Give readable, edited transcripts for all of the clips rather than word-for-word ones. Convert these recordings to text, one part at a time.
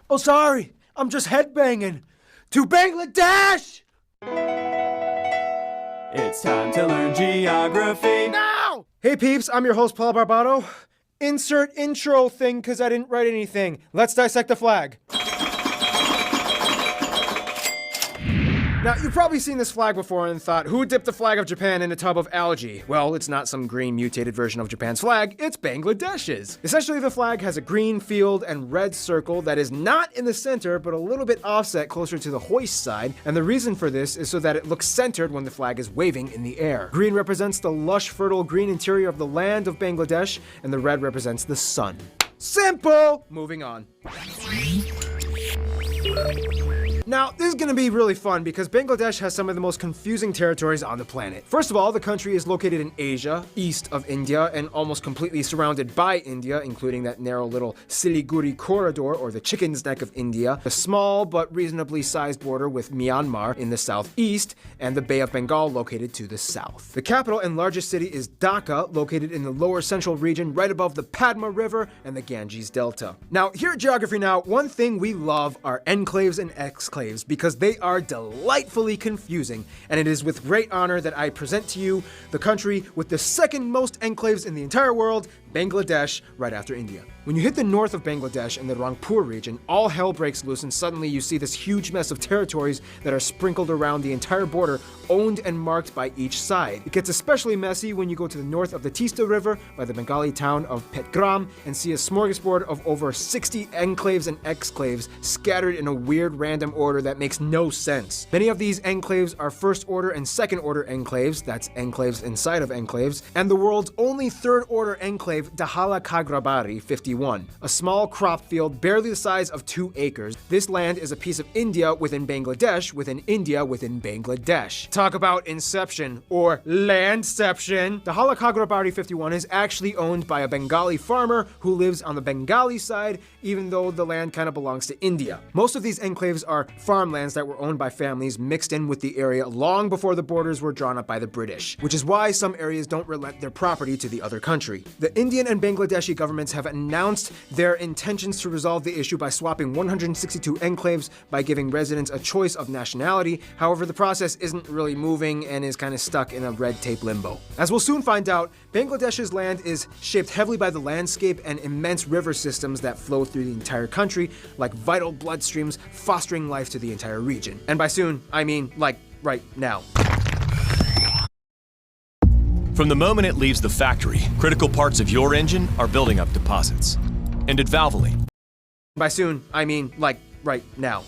Oh, sorry. I'm just headbanging. To Bangladesh! It's time to learn geography now! Hey peeps, I'm your host Paul Barbato. Insert intro thing because I didn't write anything. Let's dissect the flag. Now, you've probably seen this flag before and thought, who dipped the flag of Japan in a tub of algae? Well, it's not some green mutated version of Japan's flag, it's Bangladesh's. Essentially, the flag has a green field and red circle that is not in the center, but a little bit offset closer to the hoist side, and the reason for this is so that it looks centered when the flag is waving in the air. Green represents the lush, fertile green interior of the land of Bangladesh, and the red represents the sun. Simple! Moving on. Now, this is going to be really fun because Bangladesh has some of the most confusing territories on the planet. First of all, the country is located in Asia, east of India, and almost completely surrounded by India, including that narrow little Siliguri corridor, or the chicken's neck of India, a small but reasonably sized border with Myanmar in the southeast, and the Bay of Bengal located to the south. The capital and largest city is Dhaka, located in the lower central region right above the Padma River and the Ganges Delta. Now, here at Geography Now, one thing we love are enclaves and exclaves, because they are delightfully confusing, and it is with great honor that I present to you the country with the second most enclaves in the entire world, Bangladesh, right after India. When you hit the north of Bangladesh and the Rangpur region, all hell breaks loose and suddenly you see this huge mess of territories that are sprinkled around the entire border, owned and marked by each side. It gets especially messy when you go to the north of the Tista River by the Bengali town of Petgram and see a smorgasbord of over 60 enclaves and exclaves scattered in a weird random order that makes no sense. Many of these enclaves are first order and second order enclaves, that's enclaves inside of enclaves, and the world's only third order enclave, Dahala Kagrabari 51, a small crop field barely the size of 2 acres. This land is a piece of India within Bangladesh within India within Bangladesh. Talk about inception, or landception. Dahala Kagrabari 51 is actually owned by a Bengali farmer who lives on the Bengali side, even though the land kind of belongs to India. Most of these enclaves are farmlands that were owned by families mixed in with the area long before the borders were drawn up by the British, which is why some areas don't relent their property to the other country. The Indian and Bangladeshi governments have announced their intentions to resolve the issue by swapping 162 enclaves by giving residents a choice of nationality. However, the process isn't really moving and is kind of stuck in a red tape limbo. As we'll soon find out, Bangladesh's land is shaped heavily by the landscape and immense river systems that flow through the entire country like vital bloodstreams, fostering life to the entire region. And by soon, I mean like right now. From the moment it leaves the factory, critical parts of your engine are building up deposits. And at Valvoline. By soon, I mean like right now.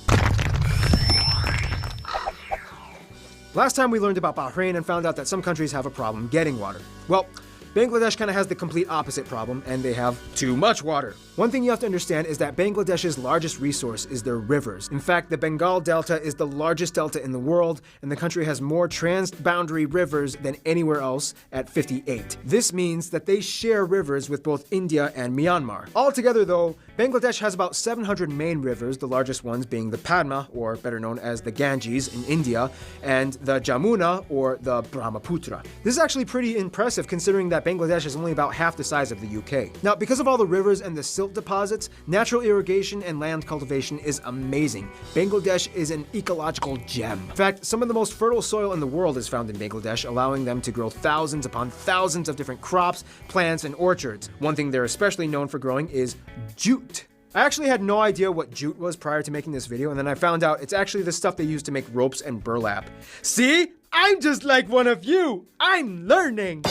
Last time we learned about Bahrain and found out that some countries have a problem getting water. Well, Bangladesh kind of has the complete opposite problem, and they have too much water. One thing you have to understand is that Bangladesh's largest resource is their rivers. In fact, the Bengal Delta is the largest delta in the world, and the country has more transboundary rivers than anywhere else at 58. This means that they share rivers with both India and Myanmar. Altogether though, Bangladesh has about 700 main rivers, the largest ones being the Padma, or better known as the Ganges in India, and the Jamuna, or the Brahmaputra. This is actually pretty impressive considering that Bangladesh is only about half the size of the UK. Now, because of all the rivers and the silt deposits, natural irrigation and land cultivation is amazing. Bangladesh is an ecological gem. In fact, some of the most fertile soil in the world is found in Bangladesh, allowing them to grow thousands upon thousands of different crops, plants, and orchards. One thing they're especially known for growing is jute. I actually had no idea what jute was prior to making this video, and then I found out it's actually the stuff they use to make ropes and burlap. See? I'm just like one of you! I'm learning!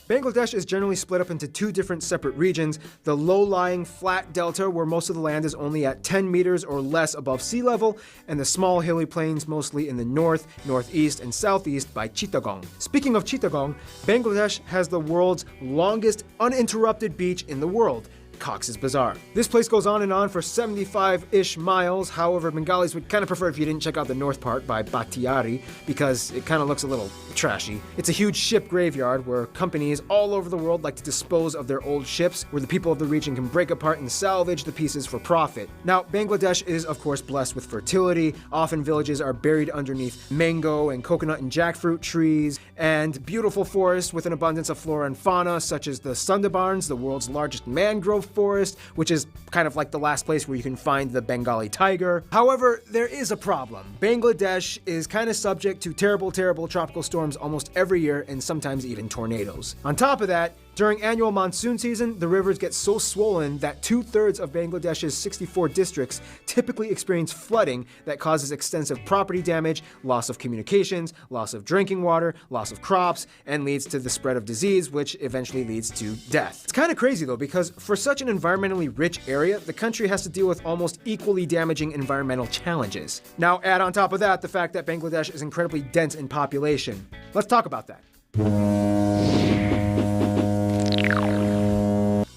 Bangladesh is generally split up into 2 different separate regions: the low-lying flat delta, where most of the land is only at 10 meters or less above sea level, and the small hilly plains mostly in the north, northeast, and southeast by Chittagong. Speaking of Chittagong, Bangladesh has the world's longest uninterrupted beach in the world, Cox's Bazar. This place goes on and on for 75-ish miles. However, Bengalis would kind of prefer if you didn't check out the north part by Batiari because it kind of looks a little trashy. It's a huge ship graveyard where companies all over the world like to dispose of their old ships, where the people of the region can break apart and salvage the pieces for profit. Now, Bangladesh is of course blessed with fertility. Often villages are buried underneath mango and coconut and jackfruit trees, and beautiful forests with an abundance of flora and fauna such as the Sundarbans, the world's largest mangrove reserve forest, which is kind of like the last place where you can find the Bengali tiger. However, there is a problem. Bangladesh is kind of subject to terrible tropical storms almost every year, and sometimes even tornadoes. On top of that, during annual monsoon season, the rivers get so swollen that 2/3 of Bangladesh's 64 districts typically experience flooding that causes extensive property damage, loss of communications, loss of drinking water, loss of crops, and leads to the spread of disease, which eventually leads to death. It's kind of crazy though, because for such an environmentally rich area, the country has to deal with almost equally damaging environmental challenges. Now add on top of that the fact that Bangladesh is incredibly dense in population. Let's talk about that.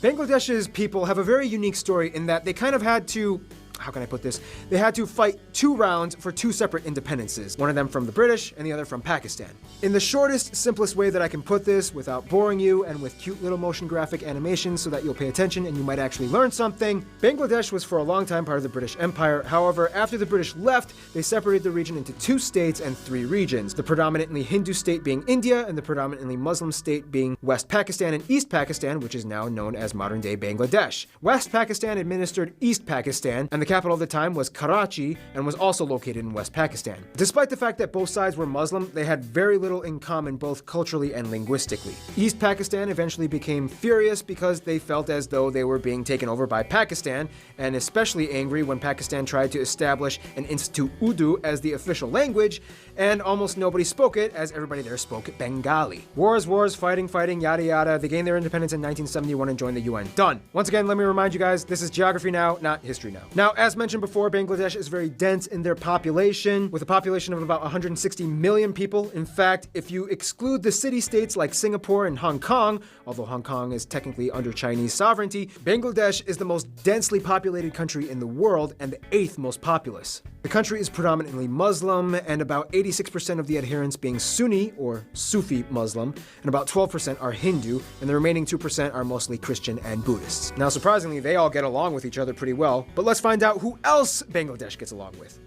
Bangladesh's people have a very unique story in that they kind of had to, how can I put this? They had to fight 2 rounds for 2 separate independences, one of them from the British and the other from Pakistan. In the shortest, simplest way that I can put this without boring you and with cute little motion graphic animations so that you'll pay attention and you might actually learn something, Bangladesh was for a long time part of the British Empire. However, after the British left, they separated the region into 2 states and 3 regions, the predominantly Hindu state being India and the predominantly Muslim state being West Pakistan and East Pakistan, which is now known as modern-day Bangladesh. West Pakistan administered East Pakistan, and the capital of the time was Karachi and was also located in West Pakistan. Despite the fact that both sides were Muslim, they had very little in common both culturally and linguistically. East Pakistan eventually became furious because they felt as though they were being taken over by Pakistan, and especially angry when Pakistan tried to establish and institute Urdu as the official language, and almost nobody spoke it as everybody there spoke Bengali. Wars, fighting, yada yada. They gained their independence in 1971 and joined the UN. Done. Once again, let me remind you guys, this is geography now, not history now. Now, as mentioned before, Bangladesh is very dense in their population, with a population of about 160 million people. In fact, if you exclude the city-states like Singapore and Hong Kong, although Hong Kong is technically under Chinese sovereignty, Bangladesh is the most densely populated country in the world and the 8th most populous. The country is predominantly Muslim, and about 86% of the adherents being Sunni or Sufi Muslim, and about 12% are Hindu, and the remaining 2% are mostly Christian and Buddhists. Now, surprisingly, they all get along with each other pretty well, but let's find out who else Bangladesh gets along with.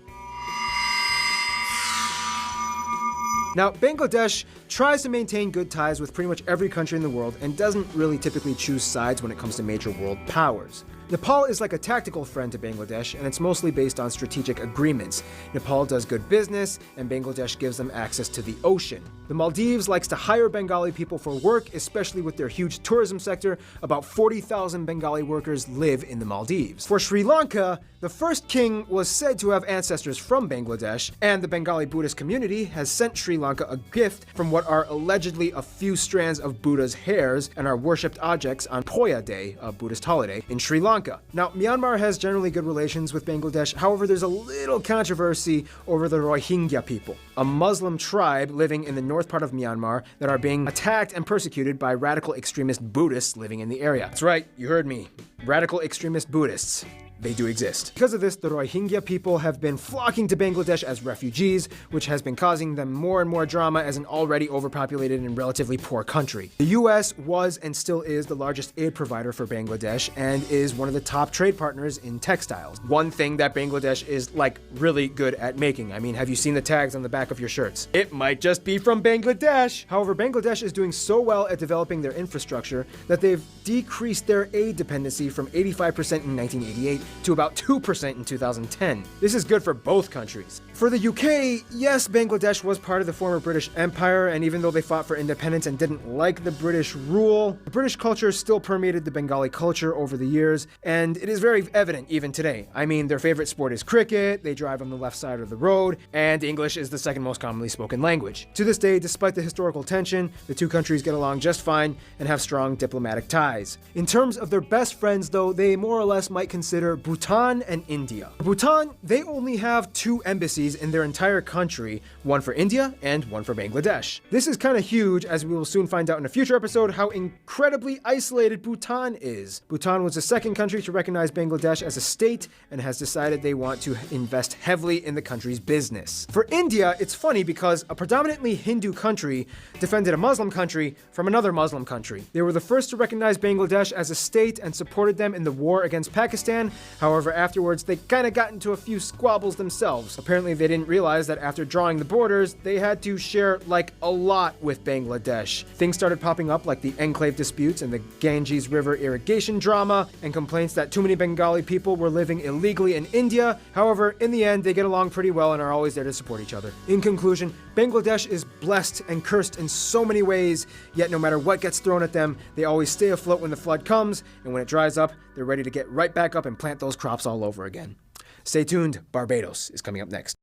Now, Bangladesh tries to maintain good ties with pretty much every country in the world and doesn't really typically choose sides when it comes to major world powers. Nepal is like a tactical friend to Bangladesh, and it's mostly based on strategic agreements. Nepal does good business, and Bangladesh gives them access to the ocean. The Maldives likes to hire Bengali people for work, especially with their huge tourism sector. About 40,000 Bengali workers live in the Maldives. For Sri Lanka, the first king was said to have ancestors from Bangladesh, and the Bengali Buddhist community has sent Sri Lanka a gift from what are allegedly a few strands of Buddha's hairs and are worshipped objects on Poya Day, a Buddhist holiday, in Sri Lanka. Now, Myanmar has generally good relations with Bangladesh. However, there's a little controversy over the Rohingya people, a Muslim tribe living in the north part of Myanmar that are being attacked and persecuted by radical extremist Buddhists living in the area. That's right, you heard me. Radical extremist Buddhists. They do exist. Because of this, the Rohingya people have been flocking to Bangladesh as refugees, which has been causing them more and more drama as an already overpopulated and relatively poor country. The US was and still is the largest aid provider for Bangladesh and is one of the top trade partners in textiles. One thing that Bangladesh is like really good at making. I mean, have you seen the tags on the back of your shirts? It might just be from Bangladesh. However, Bangladesh is doing so well at developing their infrastructure that they've decreased their aid dependency from 85% in 1988 to about 2% in 2010. This is good for both countries. For the UK, yes, Bangladesh was part of the former British Empire, and even though they fought for independence and didn't like the British rule, the British culture still permeated the Bengali culture over the years, and it is very evident even today. I mean, their favorite sport is cricket, they drive on the left side of the road, and English is the second most commonly spoken language. To this day, despite the historical tension, the two countries get along just fine and have strong diplomatic ties. In terms of their best friends, though, they more or less might consider Bhutan and India. Bhutan, they only have 2 embassies in their entire country, one for India and one for Bangladesh. This is kind of huge, as we will soon find out in a future episode how incredibly isolated Bhutan is. Bhutan was the second country to recognize Bangladesh as a state and has decided they want to invest heavily in the country's business. For India, it's funny because a predominantly Hindu country defended a Muslim country from another Muslim country. They were the first to recognize Bangladesh as a state and supported them in the war against Pakistan, However, afterwards, they kind of got into a few squabbles themselves. Apparently, they didn't realize that after drawing the borders, they had to share, like, a lot with Bangladesh. Things started popping up like the enclave disputes and the Ganges River irrigation drama, and complaints that too many Bengali people were living illegally in India. However, in the end, they get along pretty well and are always there to support each other. In conclusion, Bangladesh is blessed and cursed in so many ways, yet no matter what gets thrown at them, they always stay afloat when the flood comes, and when it dries up, they're ready to get right back up and plant those crops all over again. Stay tuned, Barbados is coming up next.